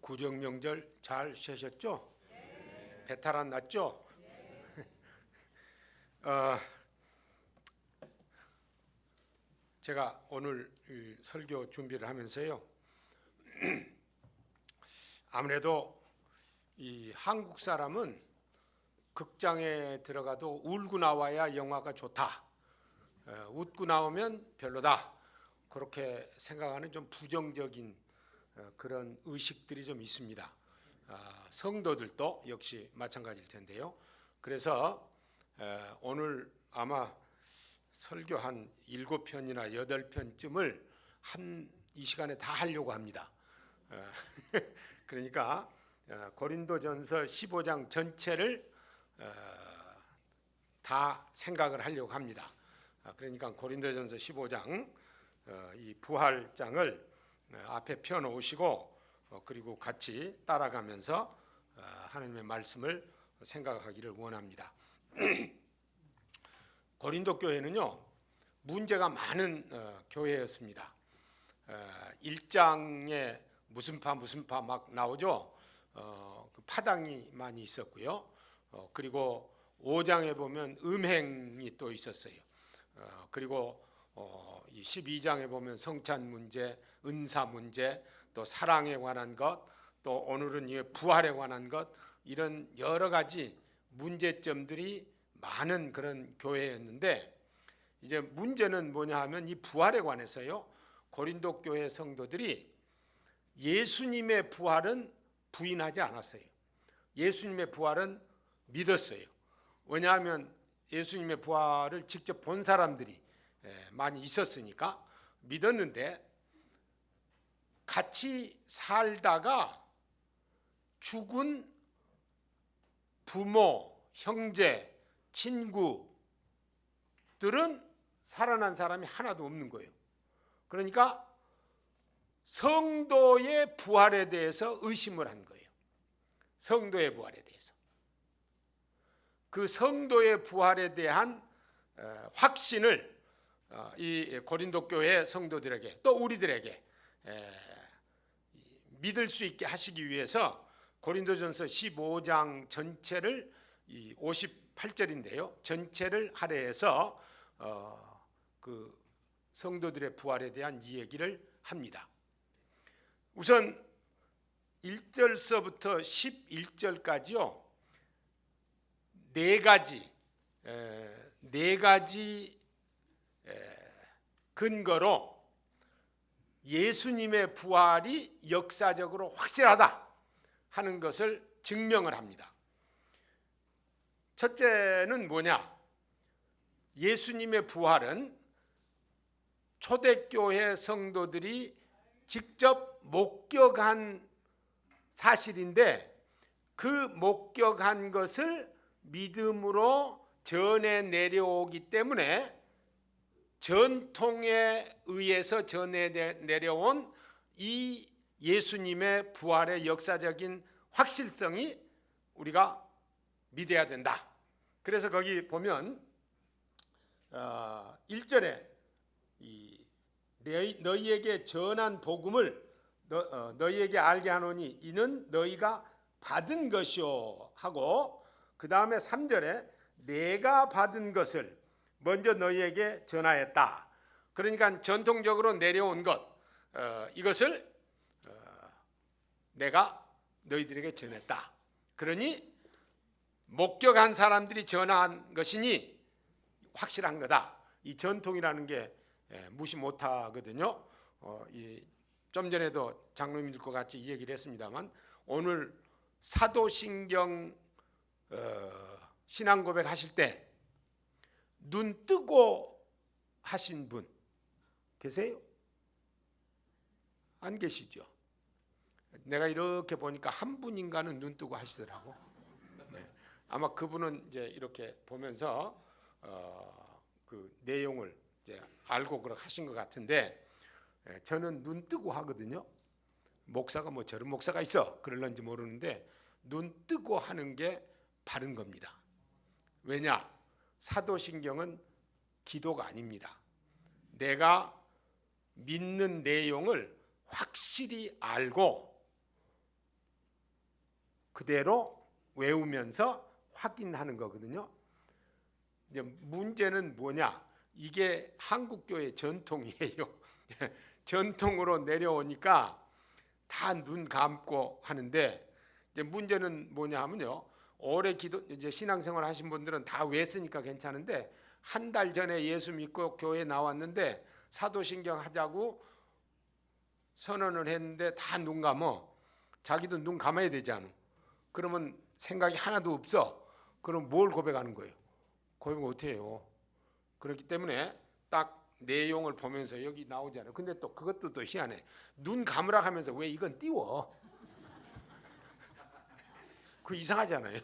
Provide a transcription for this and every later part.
구정 명절 잘 쉬셨죠? 네. 배탈 안 났죠? 네. 제가 오늘 설교 준비를 하면서요, 아무래도 이 한국 사람은 극장에 들어가도 울고 나와야 영화가 좋다, 웃고 나오면 별로다, 그렇게 생각하는 좀 부정적인 그런 의식들이 좀 있습니다. 성도들도 역시 마찬가지일 텐데요. 그래서 오늘 아마 설교 한 7편이나 8편쯤을 이 시간에 다 하려고 합니다. 그러니까 고린도전서 15장 전체를 다 생각을 하려고 합니다. 그러니까 고린도전서 15장 이 부활장을 앞에 펴놓으시고 그리고 같이 따라가면서 하나님의 말씀을 생각하기를 원합니다. 고린도 교회는요, 문제가 많은 교회였습니다. 1장에 무슨 파 막 나오죠. 그 파당이 많이 있었고요. 그리고 5장에 보면 음행이 또 있었어요. 그리고 이 12장에 보면 성찬 문제, 은사 문제, 또 사랑에 관한 것, 또 오늘은 부활에 관한 것, 이런 여러 가지 문제점들이 많은 그런 교회였는데, 이제 문제는 뭐냐 하면 이 부활에 관해서요, 고린도 교회 성도들이 예수님의 부활은 부인하지 않았어요. 예수님의 부활은 믿었어요. 왜냐하면 예수님의 부활을 직접 본 사람들이 많이 있었으니까 믿었는데, 같이 살다가 죽은 부모, 형제, 친구들은 살아난 사람이 하나도 없는 거예요. 그러니까 성도의 부활에 대해서 의심을 한 거예요. 성도의 부활에 대해서. 그 성도의 부활에 대한 확신을 이 고린도 교회 성도들에게, 또 우리들에게 믿을 수 있게 하시기 위해서 고린도전서 15장 전체를, 이 58절인데요, 전체를 할애해서 그 성도들의 부활에 대한 이야기를 합니다. 우선 1절서부터 11절까지요, 네 가지 근거로 예수님의 부활이 역사적으로 확실하다 하는 것을 증명을 합니다. 첫째는 뭐냐? 예수님의 부활은 초대교회 성도들이 직접 목격한 사실인데, 그 목격한 것을 믿음으로 전해 내려오기 때문에 전통에 의해서 전해 내려온 이 예수님의 부활의 역사적인 확실성이 우리가 믿어야 된다. 그래서 거기 보면 1절에 너희에게 전한 복음을 너희에게 알게 하노니 이는 너희가 받은 것이요 하고, 그 다음에 3절에 내가 받은 것을 먼저 너희에게 전하였다. 그러니까 전통적으로 내려온 것, 이것을 내가 너희들에게 전했다. 그러니 목격한 사람들이 전한 것이니 확실한 거다. 이 전통이라는 게 무시 못하거든요. 좀 전에도 장로님들과 같이 이 얘기를 했습니다만, 오늘 사도신경 신앙고백 하실 때 눈 뜨고 하신 분 계세요? 안 계시죠? 내가 이렇게 보니까 한 분인가는 눈 뜨고 하시더라고. 네. 아마 그분은 이제 이렇게 보면서 그 내용을 이제 알고 그렇게 하신 것 같은데, 저는 눈 뜨고 하거든요. 목사가 뭐 저런 목사가 있어 그럴런지 모르는데 눈 뜨고 하는 게 바른 겁니다. 왜냐? 사도신경은 기도가 아닙니다. 내가 믿는 내용을 확실히 알고 그대로 외우면서 확인하는 거거든요. 이제 문제는 뭐냐? 이게 한국교회 전통이에요. 전통으로 내려오니까 다 눈 감고 하는데, 이제 문제는 뭐냐 하면요, 오래 이제 신앙생활 하신 분들은 다 외웠으니까 괜찮은데, 한 달 전에 예수 믿고 교회 나왔는데 사도신경 하자고 선언을 했는데 다 눈 감어. 자기도 눈 감아야 되지 않아? 그러면 생각이 하나도 없어. 그럼 뭘 고백하는 거예요? 고백 못해요. 그렇기 때문에 딱 내용을 보면서 여기 나오잖아요. 근데 또 그것도 또 희한해. 눈 감으라 하면서 왜 이건 띄워? 그 이상하잖아요.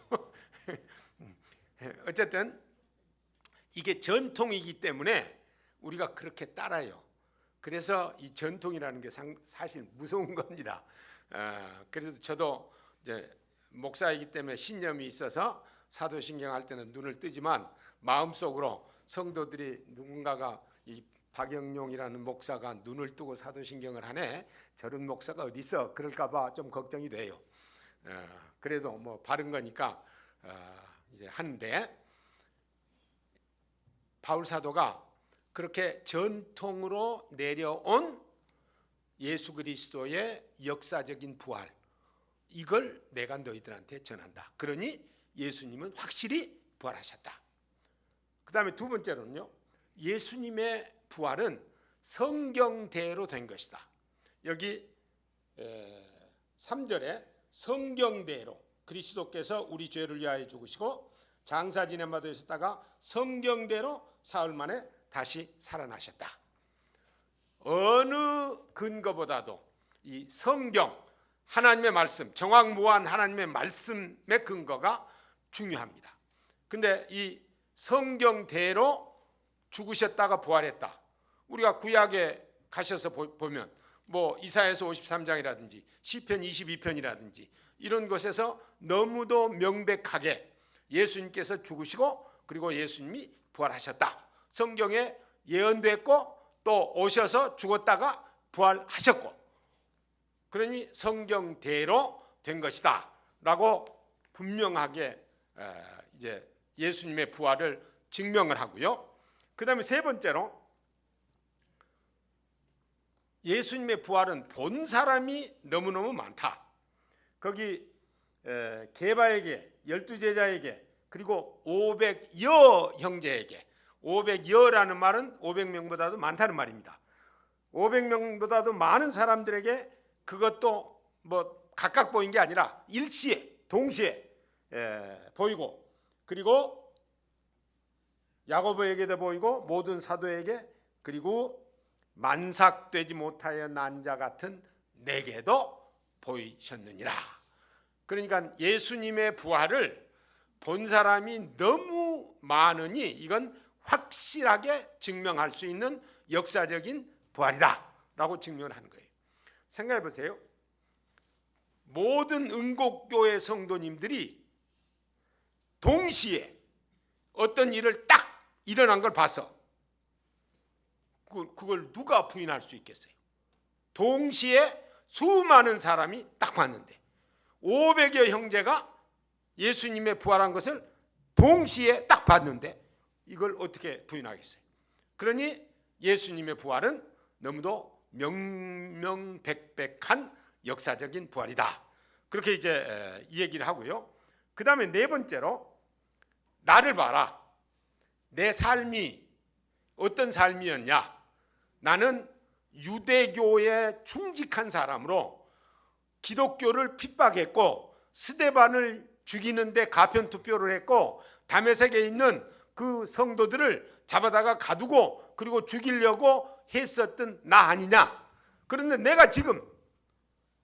어쨌든 이게 전통이기 때문에 우리가 그렇게 따라요. 그래서 이 전통이라는 게 사실 무서운 겁니다. 그래서 저도 이제 목사이기 때문에 신념이 있어서 사도신경 할 때는 눈을 뜨지만 마음속으로 성도들이 누군가가 이 박영용이라는 목사가 눈을 뜨고 사도신경을 하네, 저런 목사가 어디 있어, 그럴까봐 좀 걱정이 돼요. 그래도 뭐 바른 거니까 이제 하는데, 바울 사도가 그렇게 전통으로 내려온 예수 그리스도의 역사적인 부활, 이걸 내가 너희들한테 전한다. 그러니 예수님은 확실히 부활하셨다. 그 다음에 두 번째로는요, 예수님의 부활은 성경대로 된 것이다. 여기 3절에 성경대로, 그리스도께서 우리 죄를 위하여 죽으시고 장사 지낸 바 되셨다가 성경대로 사흘 만에 다시 살아나셨다. 어느 근거보다도 이 성경, 하나님의 말씀, 정확무한 하나님의 말씀의 근거가 중요합니다. 근데 이 성경대로 죽으셨다가 부활했다. 우리가 구약에 가셔서 보면 뭐 이사야서 53장이라든지 시편 22편이라든지 이런 것에서 너무도 명백하게 예수님께서 죽으시고 그리고 예수님이 부활하셨다. 성경에 예언됐고 또 오셔서 죽었다가 부활하셨고, 그러니 성경대로 된 것이다 라고 분명하게 이제 예수님의 부활을 증명을 하고요. 그 다음에 세 번째로, 예수님의 부활은 본 사람이 너무너무 많다. 거기 게바에게, 12제자에게, 그리고 500여 형제에게, 500여라는 말은 500명보다도 많다는 말입니다. 500명보다도 많은 사람들에게 그것도 뭐 각각 보인 게 아니라 일시에 동시에 보이고, 그리고 야고보에게도 보이고 모든 사도에게, 그리고 만삭되지 못하여 난 자 같은 내게도 보이셨느니라. 그러니까 예수님의 부활을 본 사람이 너무 많으니 이건 확실하게 증명할 수 있는 역사적인 부활이다 라고 증명을 하는 거예요. 생각해 보세요. 모든 응곡교회 성도님들이 동시에 어떤 일을 딱 일어난 걸 봐서 그걸 누가 부인할 수 있겠어요? 동시에 수많은 사람이 딱 봤는데 500여 형제가 예수님의 부활한 것을 동시에 딱 봤는데 이걸 어떻게 부인하겠어요? 그러니 예수님의 부활은 너무도 명명백백한 역사적인 부활이다. 그렇게 이제 이 얘기를 하고요. 그 다음에 네 번째로, 나를 봐라. 내 삶이 어떤 삶이었냐? 나는 유대교에 충직한 사람으로 기독교를 핍박했고 스데반을 죽이는데 가편투표를 했고 다메섹에 있는 그 성도들을 잡아다가 가두고 그리고 죽이려고 했었던 나 아니냐? 그런데 내가 지금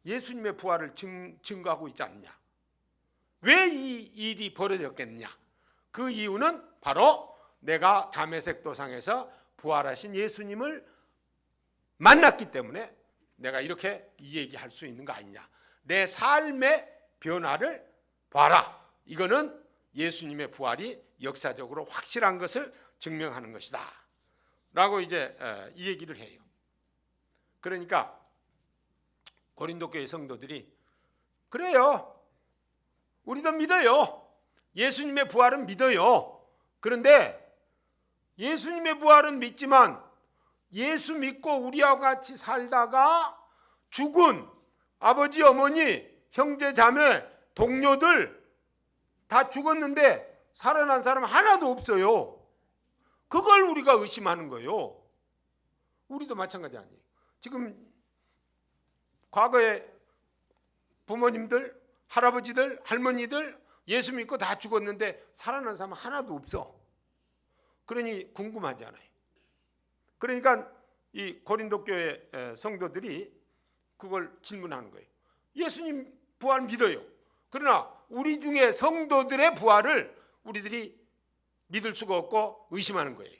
예수님의 부활을 증거하고 있지 않느냐? 왜 이 일이 벌어졌겠느냐? 그 이유는 바로 내가 다메섹 도상에서 부활하신 예수님을 만났기 때문에 내가 이렇게 이 얘기할 수 있는 거 아니냐? 내 삶의 변화를 봐라. 이거는 예수님의 부활이 역사적으로 확실한 것을 증명하는 것이다 라고 이제 이 얘기를 해요. 그러니까 고린도 교회 성도들이 그래요, 우리도 믿어요. 예수님의 부활은 믿어요. 그런데 예수님의 부활은 믿지만 예수 믿고 우리와 같이 살다가 죽은 아버지, 어머니, 형제, 자매, 동료들 다 죽었는데 살아난 사람 하나도 없어요. 그걸 우리가 의심하는 거예요. 우리도 마찬가지 아니에요. 지금 과거에 부모님들, 할아버지들, 할머니들 예수 믿고 다 죽었는데 살아난 사람 하나도 없어. 그러니 궁금하잖아요. 그러니까 이 고린도 교회 성도들이 그걸 질문하는 거예요. 예수님 부활 믿어요. 그러나 우리 중에 성도들의 부활을 우리들이 믿을 수가 없고 의심하는 거예요.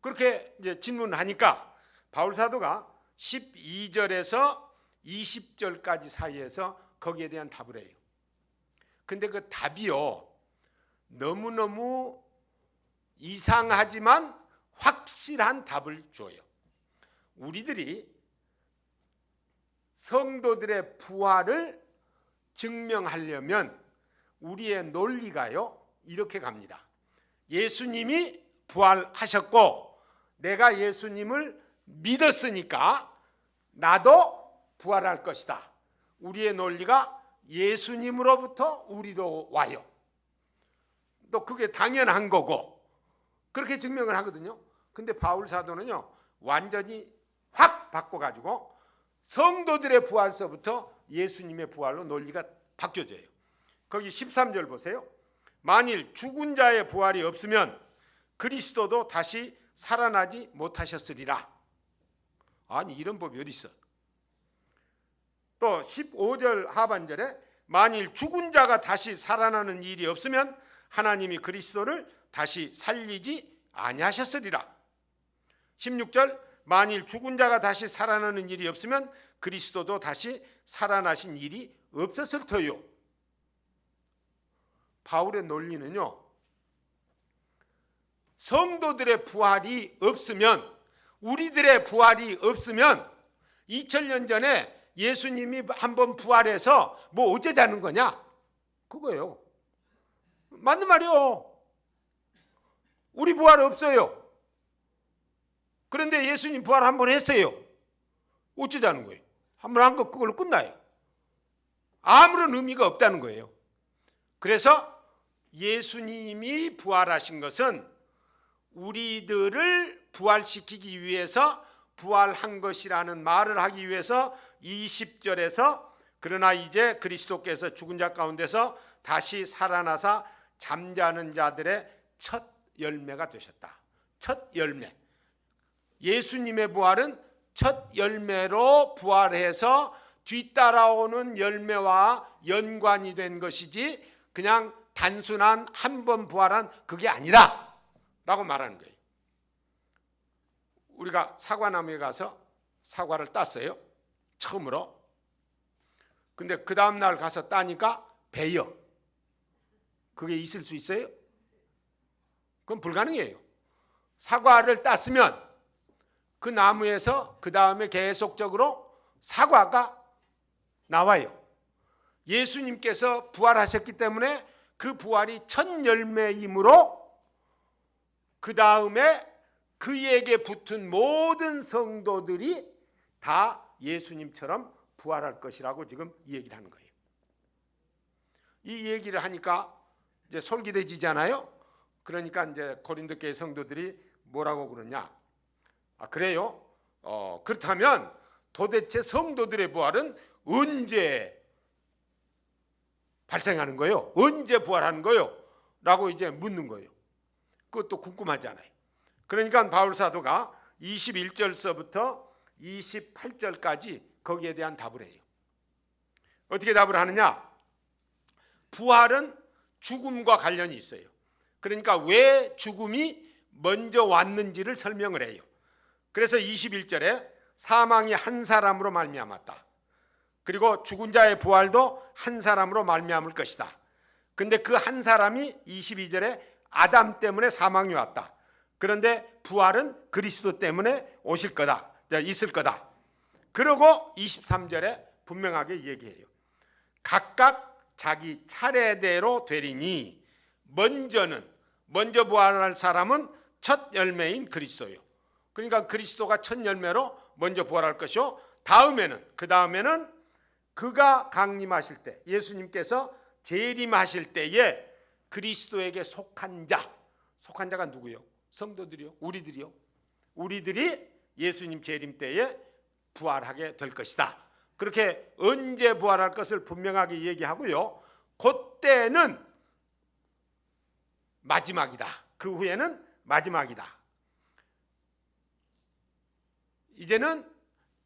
그렇게 이제 질문을 하니까 바울 사도가 12절에서 20절까지 사이에서 거기에 대한 답을 해요. 근데 그 답이요, 너무너무 이상하지만 확실한 답을 줘요. 우리들이 성도들의 부활을 증명하려면 우리의 논리가요, 이렇게 갑니다. 예수님이 부활하셨고 내가 예수님을 믿었으니까 나도 부활할 것이다. 우리의 논리가 예수님으로부터 우리로 와요. 또 그게 당연한 거고 그렇게 증명을 하거든요. 근데 바울 사도는요, 완전히 확 바꿔가지고 성도들의 부활서부터 예수님의 부활로 논리가 바뀌어져요. 거기 13절 보세요. 만일 죽은 자의 부활이 없으면 그리스도도 다시 살아나지 못하셨으리라. 아니, 이런 법이 어디 있어? 또 15절 하반절에 만일 죽은 자가 다시 살아나는 일이 없으면 하나님이 그리스도를 다시 살리지 아니하셨으리라. 16절 만일 죽은 자가 다시 살아나는 일이 없으면 그리스도도 다시 살아나신 일이 없었을 터요. 바울의 논리는요, 성도들의 부활이 없으면, 우리들의 부활이 없으면 2000년 전에 예수님이 한번 부활해서 뭐 어쩌자는 거냐? 그거예요. 맞는 말이요. 우리 부활 없어요. 그런데 예수님 부활 한번 했어요. 어쩌자는 거예요? 한번 한 거 그걸로 끝나요. 아무런 의미가 없다는 거예요. 그래서 예수님이 부활하신 것은 우리들을 부활시키기 위해서 부활한 것이라는 말을 하기 위해서 20절에서 그러나 이제 그리스도께서 죽은 자 가운데서 다시 살아나사 잠자는 자들의 첫 열매가 되셨다. 첫 열매. 예수님의 부활은 첫 열매로 부활해서 뒤따라오는 열매와 연관이 된 것이지 그냥 단순한 한 번 부활한 그게 아니라 라고 말하는 거예요. 우리가 사과나무에 가서 사과를 땄어요. 처음으로. 근데 그 다음날 가서 따니까 배요. 그게 있을 수 있어요? 그건 불가능해요. 사과를 땄으면 그 나무에서 그 다음에 계속적으로 사과가 나와요. 예수님께서 부활하셨기 때문에 그 부활이 첫 열매이므로 그 다음에 그에게 붙은 모든 성도들이 다 예수님처럼 부활할 것이라고 지금 이 얘기를 하는 거예요. 이 얘기를 하니까 이제 솔깃해지잖아요. 그러니까 이제 고린도 교회 성도들이 뭐라고 그러냐? 그래요? 그렇다면 도대체 성도들의 부활은 언제 발생하는 거예요? 언제 부활하는 거예요? 라고 이제 묻는 거예요. 그것도 궁금하잖아요. 그러니까 바울 사도가 21절서부터 28절까지 거기에 대한 답을 해요. 어떻게 답을 하느냐? 부활은 죽음과 관련이 있어요. 그러니까 왜 죽음이 먼저 왔는지를 설명을 해요. 그래서 21절에 사망이 한 사람으로 말미암았다. 그리고 죽은 자의 부활도 한 사람으로 말미암을 것이다. 근데 그 한 사람이 22절에 아담 때문에 사망이 왔다. 그런데 부활은 그리스도 때문에 오실 거다. 있을 거다. 그리고 23절에 분명하게 얘기해요. 각각 자기 차례대로 되리니 먼저 부활할 사람은 첫 열매인 그리스도요. 그러니까 그리스도가 첫 열매로 먼저 부활할 것이요. 그 다음에는 그가 강림하실 때, 예수님께서 재림하실 때에 그리스도에게 속한 자가 누구요? 성도들이요. 우리들이 예수님 재림 때에 부활하게 될 것이다. 그렇게 언제 부활할 것을 분명하게 얘기하고요. 그때는 마지막이다. 그 후에는 마지막이다. 이제는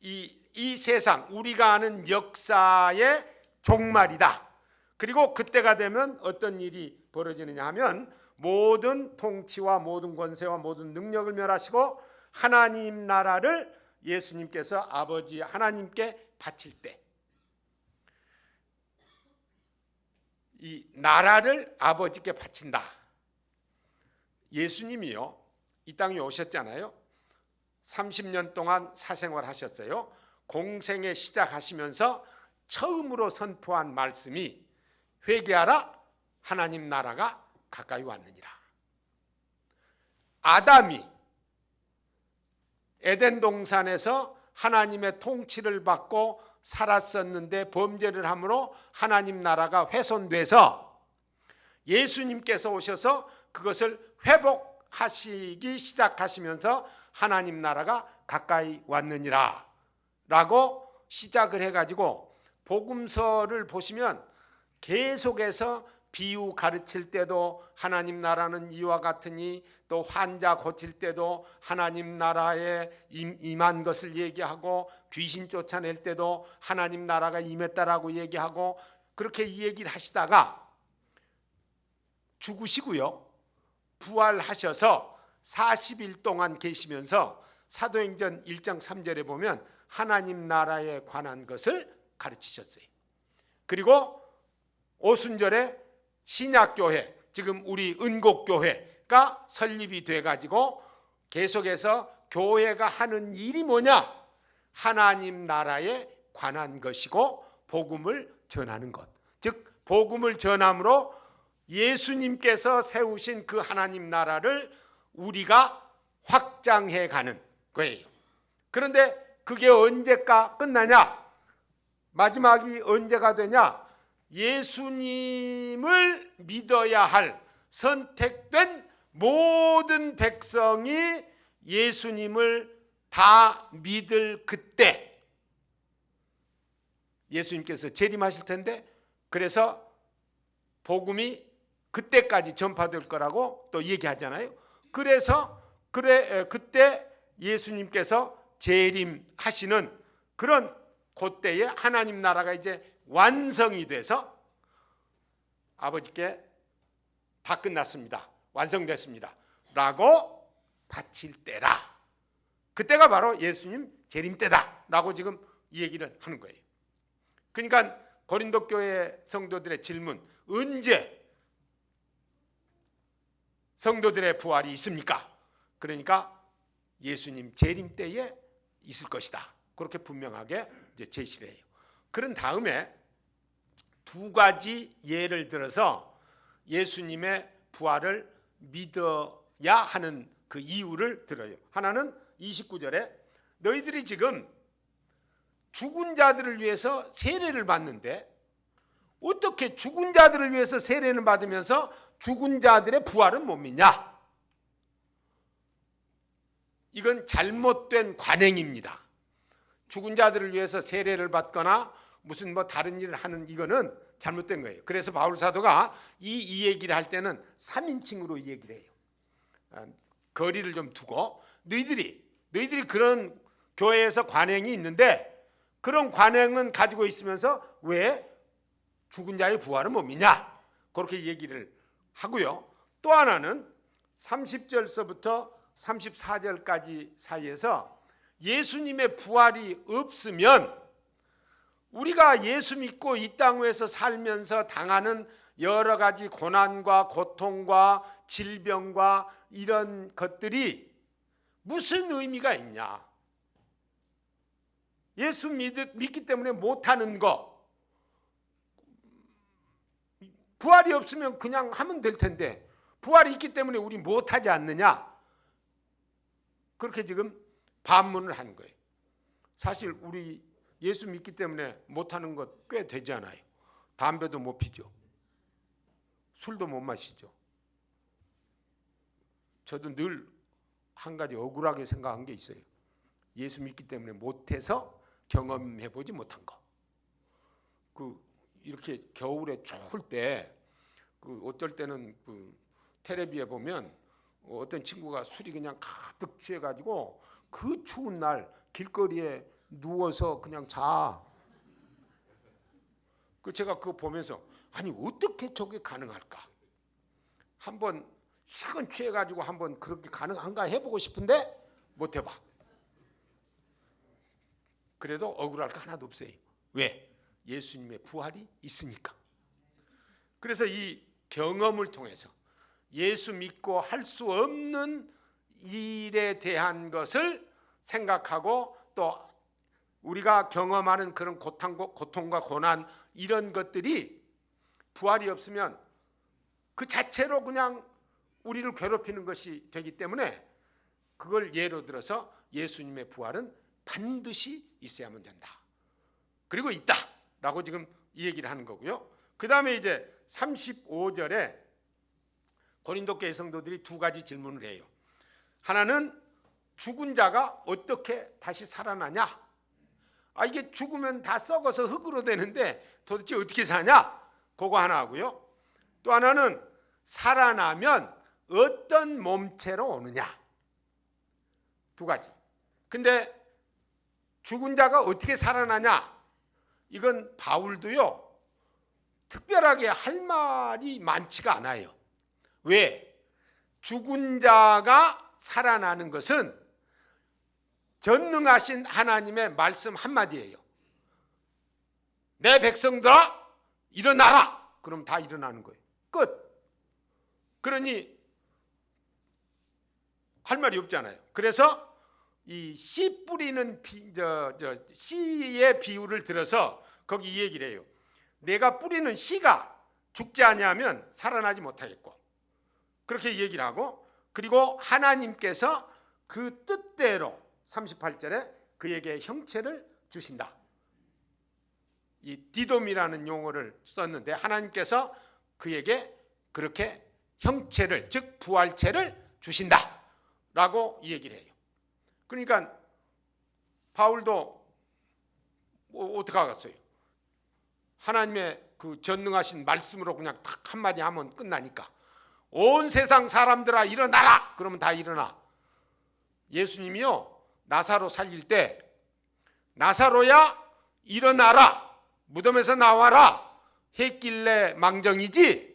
이 세상, 우리가 아는 역사의 종말이다. 그리고 그때가 되면 어떤 일이 벌어지느냐 하면 모든 통치와 모든 권세와 모든 능력을 멸하시고 하나님 나라를 예수님께서 아버지 하나님께 바칠 때, 이 나라를 아버지께 바친다. 예수님이요, 이 땅에 오셨잖아요. 30년 동안 사생활 하셨어요. 공생에 시작하시면서 처음으로 선포한 말씀이 회개하라, 하나님 나라가 가까이 왔느니라. 아담이 에덴 동산에서 하나님의 통치를 받고 살았었는데 범죄를 함으로 하나님 나라가 훼손돼서 예수님께서 오셔서 그것을 회복하시기 시작하시면서 하나님 나라가 가까이 왔느니라 라고 시작을 해가지고 복음서를 보시면 계속해서 비유 가르칠 때도 하나님 나라는 이와 같으니, 또 환자 고칠 때도 하나님 나라에 임한 것을 얘기하고, 귀신 쫓아낼 때도 하나님 나라가 임했다라고 얘기하고, 그렇게 이 얘기를 하시다가 죽으시고요, 부활하셔서 40일 동안 계시면서 사도행전 1장 3절에 보면 하나님 나라에 관한 것을 가르치셨어요. 그리고 오순절에 신약교회, 지금 우리 은곡교회가 설립이 돼가지고 계속해서 교회가 하는 일이 뭐냐? 하나님 나라에 관한 것이고 복음을 전하는 것. 즉 복음을 전함으로 예수님께서 세우신 그 하나님 나라를 우리가 확장해 가는 거예요. 그런데 그게 언제까 끝나냐? 마지막이 언제가 되냐? 예수님을 믿어야 할 선택된 모든 백성이 예수님을 다 믿을 그때 예수님께서 재림하실 텐데, 그래서 복음이 그때까지 전파될 거라고 또 얘기하잖아요. 그래서 그때 예수님께서 재림하시는 그런 그때에 하나님 나라가 이제 완성이 돼서 아버지께 다 끝났습니다, 완성됐습니다 라고 바칠 때라. 그때가 바로 예수님 재림 때다 라고 지금 이 얘기를 하는 거예요. 그러니까 고린도 교회 성도들의 질문, 언제 성도들의 부활이 있습니까? 그러니까 예수님 재림 때에 있을 것이다, 그렇게 분명하게 이제 제시를 해요. 그런 다음에 두 가지 예를 들어서 예수님의 부활을 믿어야 하는 그 이유를 들어요. 하나는 29절에 너희들이 지금 죽은 자들을 위해서 세례를 받는데 어떻게 죽은 자들을 위해서 세례를 받으면서 죽은 자들의 부활은 못 믿냐? 이건 잘못된 관행입니다. 죽은 자들을 위해서 세례를 받거나 무슨 다른 일을 하는 이거는 잘못된 거예요. 그래서 바울 사도가 이 얘기를 할 때는 3인칭으로 이 얘기를 해요. 거리를 좀 두고 너희들이 그런 교회에서 관행이 있는데 그런 관행은 가지고 있으면서 왜 죽은 자의 부활은 못 믿냐? 그렇게 얘기를 하고요. 또 하나는 30절서부터 34절까지 사이에서 예수님의 부활이 없으면 우리가 예수 믿고 이 땅에서 살면서 당하는 여러 가지 고난과 고통과 질병과 이런 것들이 무슨 의미가 있냐? 예수 믿기 때문에 못하는 거, 부활이 없으면 그냥 하면 될 텐데 부활이 있기 때문에 우리 못하지 않느냐? 그렇게 지금 반문을 하는 거예요. 사실 우리 예수 믿기 때문에 못하는 것 꽤 되지 않아요? 담배도 못 피죠. 술도 못 마시죠. 저도 늘 한 가지 억울하게 생각한 게 있어요. 예수 믿기 때문에 못해서 경험해보지 못한 거. 이렇게 겨울에 추울 때 어떨 때는 텔레비에 보면 어떤 친구가 술이 그냥 가득 취해가지고 그 추운 날 길거리에 누워서 그냥 자. 제가 그거 보면서 아니 어떻게 저게 가능할까? 한번 식은 취해가지고 한번 그렇게 가능한가 해보고 싶은데 못 해봐. 그래도 억울할 거 하나도 없어요. 왜? 예수님의 부활이 있으니까. 그래서 이 경험을 통해서 예수 믿고 할 수 없는 일에 대한 것을 생각하고 또 우리가 경험하는 그런 고통과 고난 이런 것들이 부활이 없으면 그 자체로 그냥 우리를 괴롭히는 것이 되기 때문에 그걸 예로 들어서 예수님의 부활은 반드시 있어야만 된다. 그리고 있다라고 지금 이 얘기를 하는 거고요. 그 다음에 이제 35절에 고린도 교회 성도들이 두 가지 질문을 해요. 하나는 죽은 자가 어떻게 다시 살아나냐? 이게 죽으면 다 썩어서 흙으로 되는데 도대체 어떻게 사냐? 그거 하나 하고요. 또 하나는 살아나면 어떤 몸체로 오느냐? 두 가지. 근데 죽은 자가 어떻게 살아나냐? 이건 바울도요 특별하게 할 말이 많지가 않아요. 왜? 죽은 자가 살아나는 것은 전능하신 하나님의 말씀 한마디예요. 내 백성들아 일어나라. 그럼 다 일어나는 거예요. 끝. 그러니 할 말이 없잖아요. 그래서 이 씨 뿌리는 씨의 비유를 들어서 거기 이 얘기를 해요. 내가 뿌리는 씨가 죽지 아니하면 살아나지 못하겠고 그렇게 얘기를 하고 그리고 하나님께서 그 뜻대로 38절에 그에게 형체를 주신다. 이 디돔이라는 용어를 썼는데 하나님께서 그에게 그렇게 형체를 즉 부활체를 주신다 라고 이 얘기를 해요. 그러니까 바울도 어떻게 하겠어요? 하나님의 그 전능하신 말씀으로 그냥 탁 한마디 하면 끝나니까 온 세상 사람들아 일어나라 그러면 다 일어나. 예수님이요 나사로 살릴 때 나사로야 일어나라 무덤에서 나와라 했길래 망정이지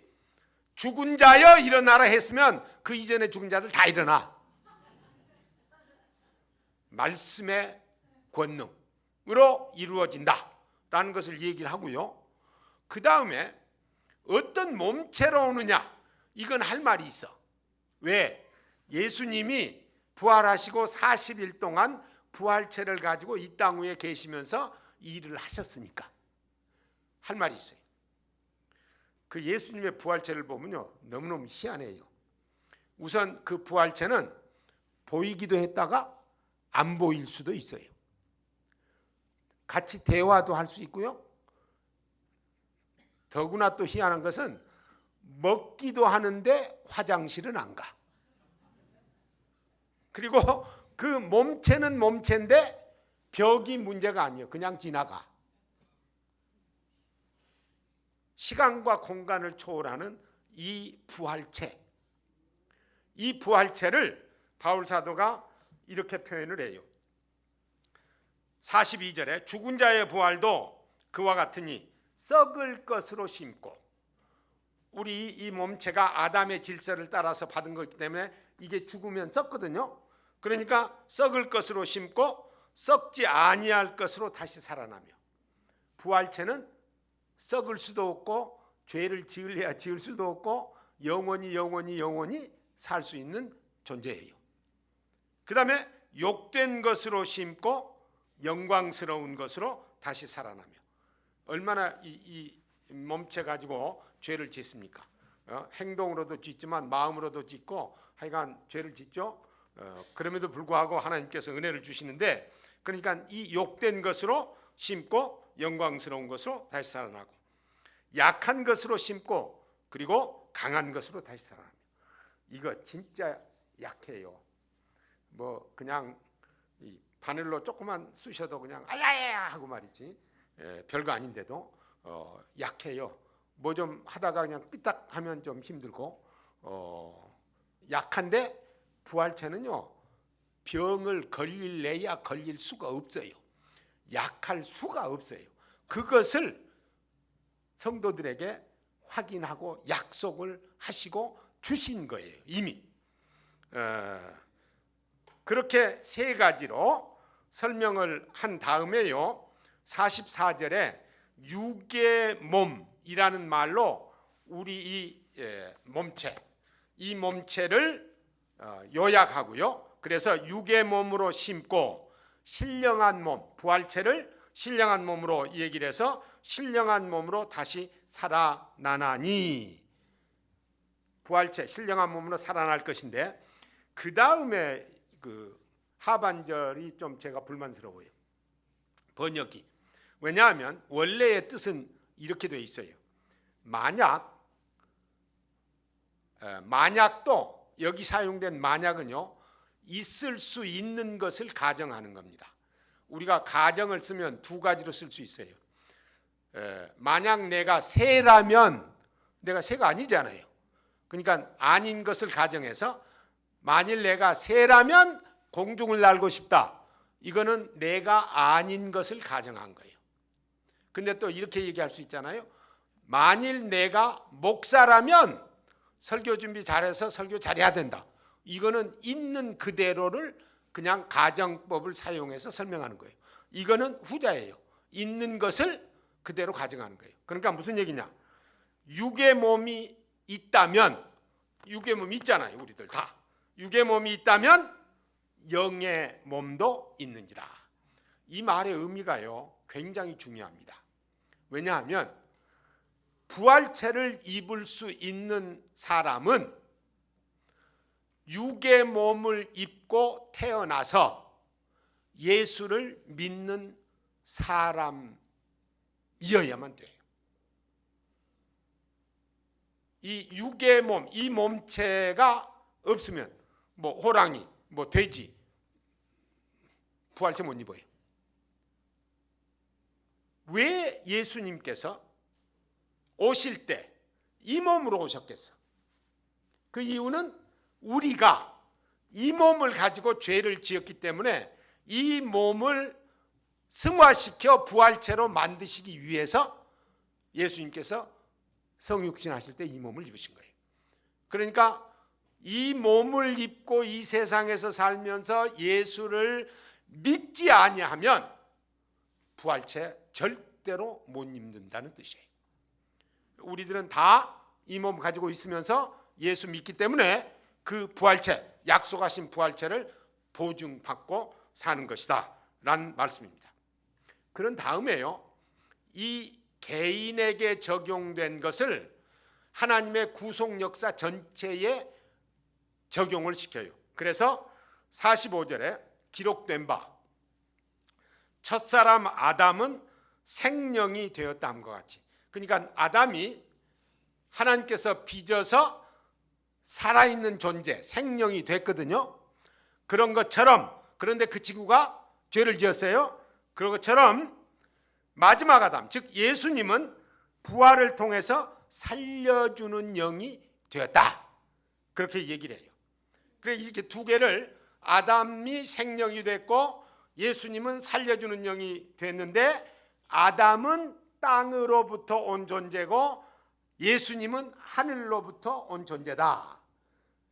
죽은 자여 일어나라 했으면 그 이전에 죽은 자들 다 일어나. 말씀의 권능으로 이루어진다라는 것을 얘기를 하고요. 그 다음에 어떤 몸체로 오느냐 이건 할 말이 있어. 왜? 예수님이 부활하시고 40일 동안 부활체를 가지고 이 땅 위에 계시면서 일을 하셨으니까 할 말이 있어요. 그 예수님의 부활체를 보면요 너무너무 희한해요. 우선 그 부활체는 보이기도 했다가 안 보일 수도 있어요. 같이 대화도 할 수 있고요. 더구나 또 희한한 것은 먹기도 하는데 화장실은 안 가. 그리고 그 몸체는 몸체인데 벽이 문제가 아니에요. 그냥 지나가. 시간과 공간을 초월하는 이 부활체. 이 부활체를 바울 사도가 이렇게 표현을 해요. 42절에 죽은 자의 부활도 그와 같으니 썩을 것으로 심고 우리 이 몸체가 아담의 질서를 따라서 받은 것이기 때문에 이게 죽으면 썩거든요. 그러니까 썩을 것으로 심고 썩지 아니할 것으로 다시 살아나며 부활체는 썩을 수도 없고 죄를 지으려야 지을 수도 없고 영원히 살 수 있는 존재예요. 그 다음에 욕된 것으로 심고 영광스러운 것으로 다시 살아나며 얼마나 이 몸체 가지고 죄를 짓습니까? 행동으로도 짓지만 마음으로도 짓고 하여간 죄를 짓죠. 그럼에도 불구하고 하나님께서 은혜를 주시는데, 그러니까 이 욕된 것으로 심고 영광스러운 것으로 다시 살아나고, 약한 것으로 심고 그리고 강한 것으로 다시 살아나며. 이거 진짜 약해요. 뭐 그냥 이 바늘로 조금만 쑤셔도 그냥 아야야 하고 말이지, 별거 아닌데도 약해요. 뭐 좀 하다가 그냥 삐딱 하면 좀 힘들고, 약한데 부활체는요, 병을 걸릴래야 걸릴 수가 없어요. 약할 수가 없어요. 그것을 성도들에게 확인하고 약속을 하시고 주신 거예요, 이미. 그렇게 세 가지로 설명을 한 다음에요, 44절에 육의 몸이라는 말로 우리 이 몸체, 이 몸체를 요약하고요. 그래서 육의 몸으로 심고 신령한 몸, 부활체를 신령한 몸으로 얘기를 해서 신령한 몸으로 다시 살아나나니, 부활체 신령한 몸으로 살아날 것인데, 그 다음에 그 하반절이 좀 제가 불만스러워요, 번역이. 왜냐하면 원래의 뜻은 이렇게 되어 있어요. 만약도, 여기 사용된 만약은요, 있을 수 있는 것을 가정하는 겁니다. 우리가 가정을 쓰면 두 가지로 쓸 수 있어요. 만약 내가 새라면, 내가 새가 아니잖아요. 그러니까 아닌 것을 가정해서, 만일 내가 새라면 공중을 날고 싶다, 이거는 내가 아닌 것을 가정한 거예요. 근데 또 이렇게 얘기할 수 있잖아요. 만일 내가 목사라면 설교 준비 잘해서 설교 잘해야 된다, 이거는 있는 그대로를 그냥 가정법을 사용해서 설명하는 거예요. 이거는 후자예요. 있는 것을 그대로 가정하는 거예요. 그러니까 무슨 얘기냐, 육의 몸이 있다면, 육의 몸이 있잖아요, 우리들 다. 육의 몸이 있다면 영의 몸도 있는지라. 이 말의 의미가요, 굉장히 중요합니다. 왜냐하면 부활체를 입을 수 있는 사람은 육의 몸을 입고 태어나서 예수를 믿는 사람이어야만 돼요. 이 육의 몸, 이 몸체가 없으면 뭐 호랑이, 뭐 돼지, 부활체 못 입어요. 왜 예수님께서 오실 때 이 몸으로 오셨겠어? 그 이유는 우리가 이 몸을 가지고 죄를 지었기 때문에 이 몸을 승화시켜 부활체로 만드시기 위해서 예수님께서 성육신하실 때 이 몸을 입으신 거예요. 그러니까 이 몸을 입고 이 세상에서 살면서 예수를 믿지 아니하면 부활체 절대로 못 입는다는 뜻이에요. 우리들은 다 이 몸 가지고 있으면서 예수 믿기 때문에 그 부활체, 약속하신 부활체를 보증받고 사는 것이다 라는 말씀입니다. 그런 다음에요, 이 개인에게 적용된 것을 하나님의 구속 역사 전체에 적용을 시켜요. 그래서 45절에 기록된 바, 첫사람 아담은 생명이 되었다 함과 같이. 그러니까 아담이 하나님께서 빚어서 살아있는 존재, 생명이 됐거든요. 그런 것처럼, 그런데 그 친구가 죄를 지었어요. 그런 것처럼 마지막 아담, 즉 예수님은 부활을 통해서 살려주는 영이 되었다, 그렇게 얘기를 해요. 그래서 이렇게 두 개를, 아담이 생명이 됐고 예수님은 살려주는 영이 됐는데, 아담은 땅으로부터 온 존재고 예수님은 하늘로부터 온 존재다.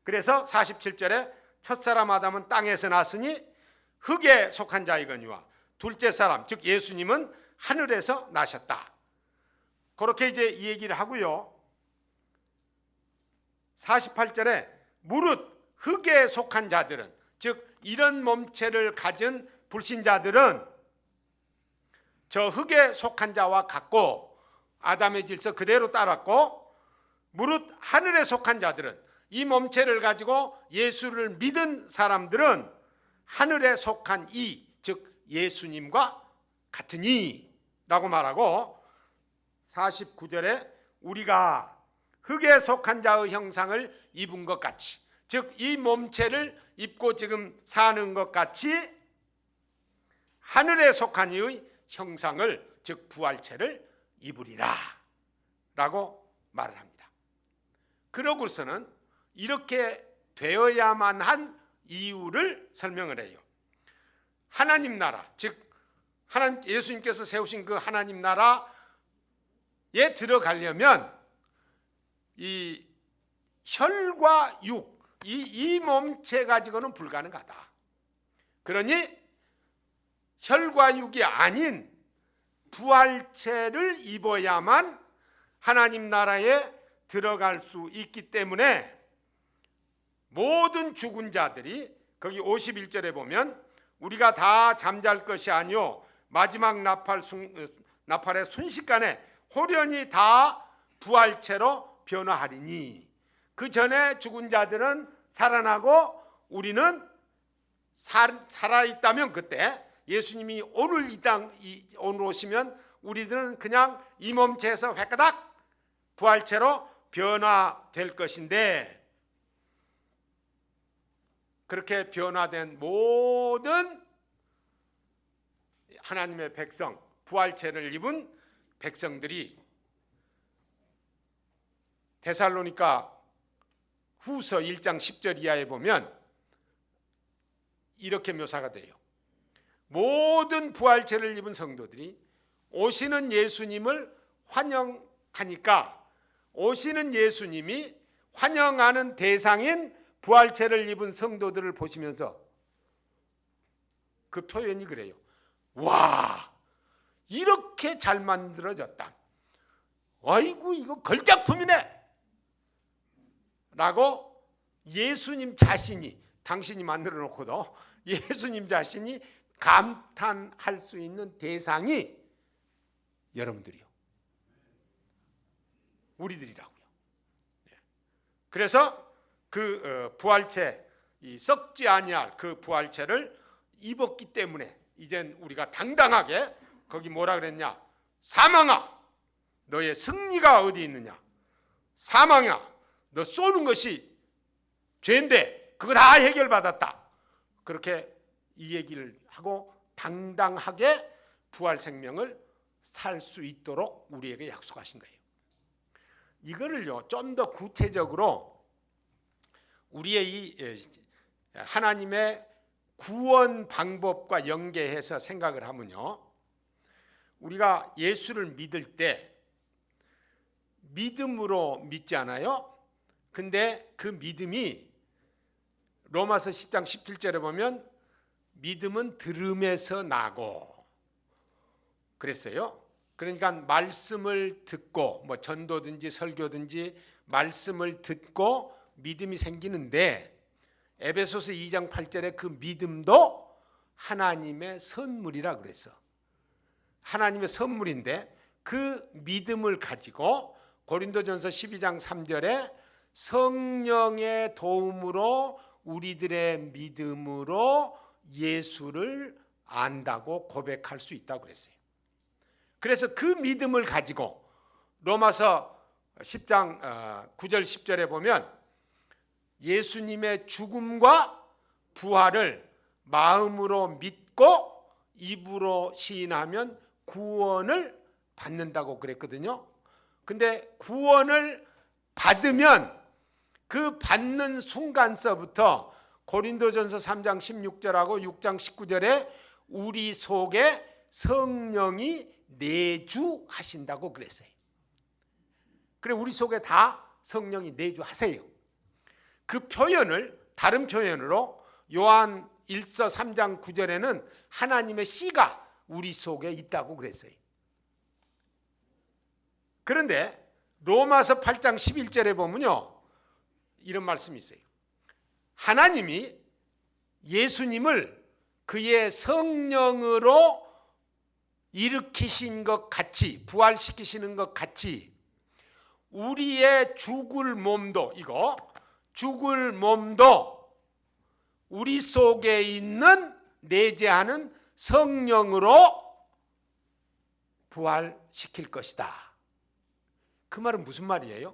그래서 47절에 첫사람 아담은 땅에서 났으니 흙에 속한 자이거니와 둘째 사람, 즉 예수님은 하늘에서 나셨다. 그렇게 이제 이 얘기를 하고요. 48절에 무릇 흙에 속한 자들은, 즉 이런 몸체를 가진 불신자들은 저 흙에 속한 자와 같고 아담의 질서 그대로 따랐고, 무릇 하늘에 속한 자들은, 이 몸체를 가지고 예수를 믿은 사람들은 하늘에 속한 이, 즉 예수님과 같으니 라고 말하고, 49절에 우리가 흙에 속한 자의 형상을 입은 것 같이, 즉 이 몸체를 입고 지금 사는 것 같이 하늘에 속한 이의 형상을, 즉 부활체를 입으리라 라고 말을 합니다. 그러고서는 이렇게 되어야만 한 이유를 설명을 해요. 하나님 나라, 즉 하나님, 예수님께서 세우신 그 하나님 나라에 들어가려면 이 혈과 육, 이 몸체 가지고는 불가능하다. 그러니 혈과 육이 아닌 부활체를 입어야만 하나님 나라에 들어갈 수 있기 때문에 모든 죽은 자들이, 거기 51절에 보면 우리가 다 잠잘 것이 아니요 마지막 나팔의 순식간에 호련히 다 부활체로 변화하리니, 그 전에 죽은 자들은 살아나고 우리는 살아있다면, 그때 예수님이 오늘 오늘 오시면 우리들은 그냥 이 몸체에서 획가닥 부활체로 변화될 것인데, 그렇게 변화된 모든 하나님의 백성, 부활체를 입은 백성들이 데살로니가 후서 1장 10절 이하에 보면 이렇게 묘사가 돼요. 모든 부활체를 입은 성도들이 오시는 예수님을 환영하니까, 오시는 예수님이 환영하는 대상인 부활체를 입은 성도들을 보시면서 그 표현이 그래요. 와, 이렇게 잘 만들어졌다. 아이고, 이거 걸작품이네 라고 예수님 자신이, 당신이 만들어 놓고도 예수님 자신이 감탄할 수 있는 대상이 여러분들이요, 우리들이라고요. 그래서 그 부활체, 이 썩지 아니할 그 부활체를 입었기 때문에 이젠 우리가 당당하게, 거기 뭐라 그랬냐, 사망아 너의 승리가 어디 있느냐, 사망아 너 쏘는 것이 죄인데 그거 다 해결받았다, 그렇게 이 얘기를 하고 당당하게 부활 생명을 살 수 있도록 우리에게 약속하신 거예요. 이거를요 좀 더 구체적으로 우리의 이 하나님의 구원 방법과 연계해서 생각을 하면요, 우리가 예수를 믿을 때 믿음으로 믿지 않아요? 근데 그 믿음이 로마서 10장 17절에 보면 믿음은 들음에서 나고 그랬어요. 그러니까 말씀을 듣고, 뭐 전도든지 설교든지 말씀을 듣고 믿음이 생기는데, 에베소서 2장 8절에 그 믿음도 하나님의 선물이라 그랬어. 하나님의 선물인데 그 믿음을 가지고 고린도전서 12장 3절에 성령의 도움으로 우리들의 믿음으로 예수를 안다고 고백할 수 있다고 그랬어요. 그래서 그 믿음을 가지고 로마서 10장 9절 10절에 보면 예수님의 죽음과 부활을 마음으로 믿고 입으로 시인하면 구원을 받는다고 그랬거든요. 근데 구원을 받으면 그 받는 순간서부터 고린도전서 3장 16절하고 6장 19절에 우리 속에 성령이 내주하신다고 그랬어요. 그래, 우리 속에 다 성령이 내주하세요. 그 표현을 다른 표현으로 요한 1서 3장 9절에는 하나님의 씨가 우리 속에 있다고 그랬어요. 그런데 로마서 8장 11절에 보면요, 이런 말씀이 있어요. 하나님이 예수님을 그의 성령으로 일으키신 것 같이, 부활시키시는 것 같이 우리의 죽을 몸도, 죽을 몸도 우리 속에 있는 내재하는 성령으로 부활시킬 것이다. 그 말은 무슨 말이에요?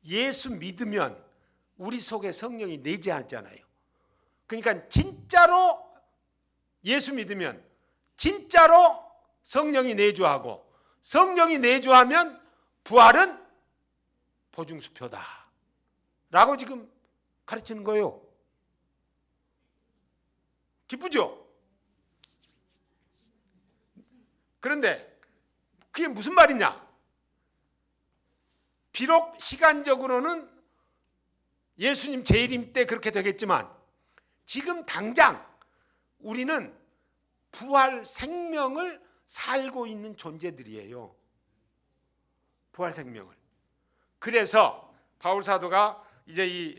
예수 믿으면 우리 속에 성령이 내재하잖아요. 그러니까 진짜로 예수 믿으면 진짜로 성령이 내주하고, 성령이 내주하면 부활은 보증수표다 라고 지금 가르치는 거예요. 기쁘죠? 그런데 그게 무슨 말이냐? 비록 시간적으로는 예수님 재림 때 그렇게 되겠지만 지금 당장 우리는 부활 생명을 살고 있는 존재들이에요. 부활 생명을. 그래서 바울 사도가 이제 이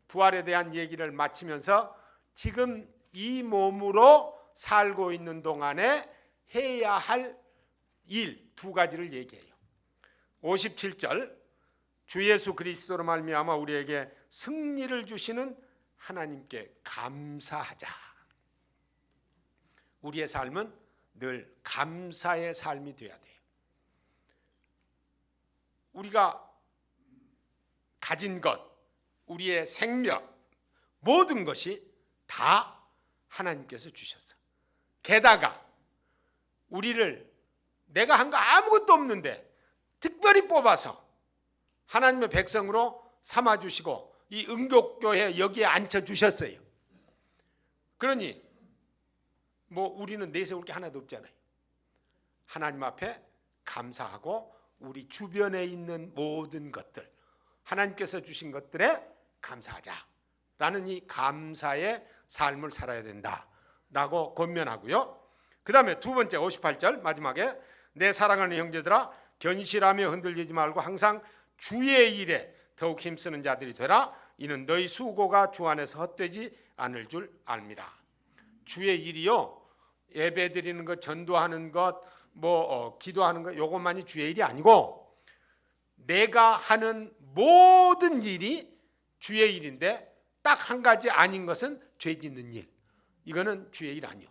부활에 대한 얘기를 마치면서 지금 이 몸으로 살고 있는 동안에 해야 할 일 두 가지를 얘기해요. 57절, 주 예수 그리스도로 말미암아 우리에게 승리를 주시는 하나님께 감사하자. 우리의 삶은 늘 감사의 삶이 되어야 돼요. 우리가 가진 것, 우리의 생명, 모든 것이 다 하나님께서 주셨어. 게다가 우리를 내가 한 거 아무것도 없는데 특별히 뽑아서 하나님의 백성으로 삼아주시고 이 응독교회 여기에 앉혀주셨어요. 그러니 우리는 내세울 게 하나도 없잖아요. 하나님 앞에 감사하고 우리 주변에 있는 모든 것들, 하나님께서 주신 것들에 감사하자라는 이 감사의 삶을 살아야 된다라고 권면하고요. 그 다음에 두 번째 58절 마지막에 내 사랑하는 형제들아 견실하며 흔들리지 말고 항상 주의 일에 더욱 힘쓰는 자들이 되라. 이는 너희 수고가 주 안에서 헛되지 않을 줄 압니다. 주의 일이요, 예배 드리는 것, 전도하는 것, 기도하는 것, 요것만이 주의 일이 아니고 내가 하는 모든 일이 주의 일인데 딱 한 가지 아닌 것은 죄 짓는 일. 이거는 주의 일 아니요.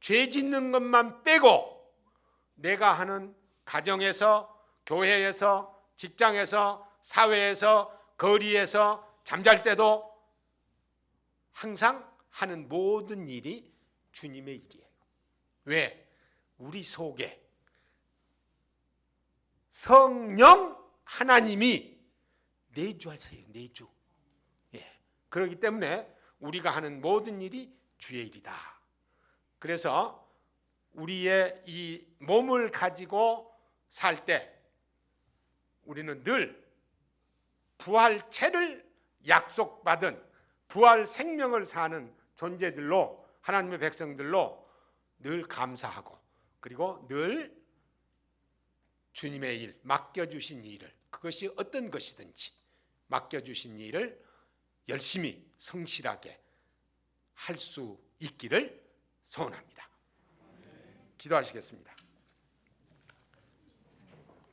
죄 짓는 것만 빼고 내가 하는 가정에서, 교회에서, 직장에서, 사회에서, 거리에서, 잠잘 때도 항상 하는 모든 일이 주님의 일이에요. 왜? 우리 속에 성령 하나님이 내주하세요. 내주. 그렇기 때문에 우리가 하는 모든 일이 주의 일이다. 그래서 우리의 이 몸을 가지고 살 때 우리는 늘 부활체를 약속받은 부활 생명을 사는 존재들로, 하나님의 백성들로 늘 감사하고, 그리고 늘 주님의 일, 맡겨주신 일을, 그것이 어떤 것이든지 맡겨주신 일을 열심히 성실하게 할 수 있기를 소원합니다. 기도하시겠습니다.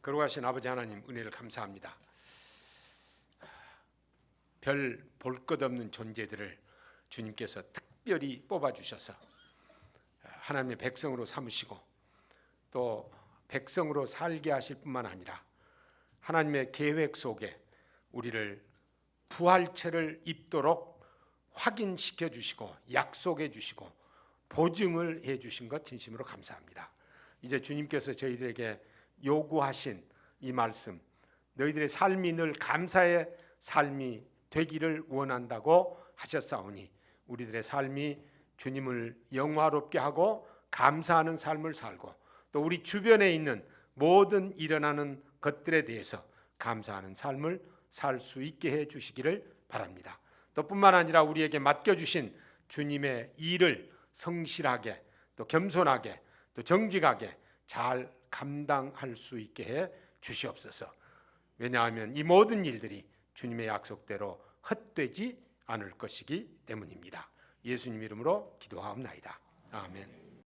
거룩하신 아버지 하나님, 은혜를 감사합니다. 별 볼 것 없는 존재들을 주님께서 특별히 뽑아주셔서 하나님의 백성으로 삼으시고 또 백성으로 살게 하실 뿐만 아니라 하나님의 계획 속에 우리를 부활체를 입도록 확인시켜 주시고 약속해 주시고 보증을 해 주신 것 진심으로 감사합니다. 이제 주님께서 저희들에게 요구하신 이 말씀, 너희들의 삶이 늘 감사의 삶이 되기를 원한다고 하셨사오니 우리들의 삶이 주님을 영화롭게 하고 감사하는 삶을 살고 또 우리 주변에 있는 모든 일어나는 것들에 대해서 감사하는 삶을 살 수 있게 해 주시기를 바랍니다. 또 뿐만 아니라 우리에게 맡겨주신 주님의 일을 성실하게 또 겸손하게 또 정직하게 잘 감당할 수 있게 해 주시옵소서. 왜냐하면 이 모든 일들이 주님의 약속대로 헛되지 않을 것이기 때문입니다. 예수님 이름으로 기도하옵나이다. 아멘.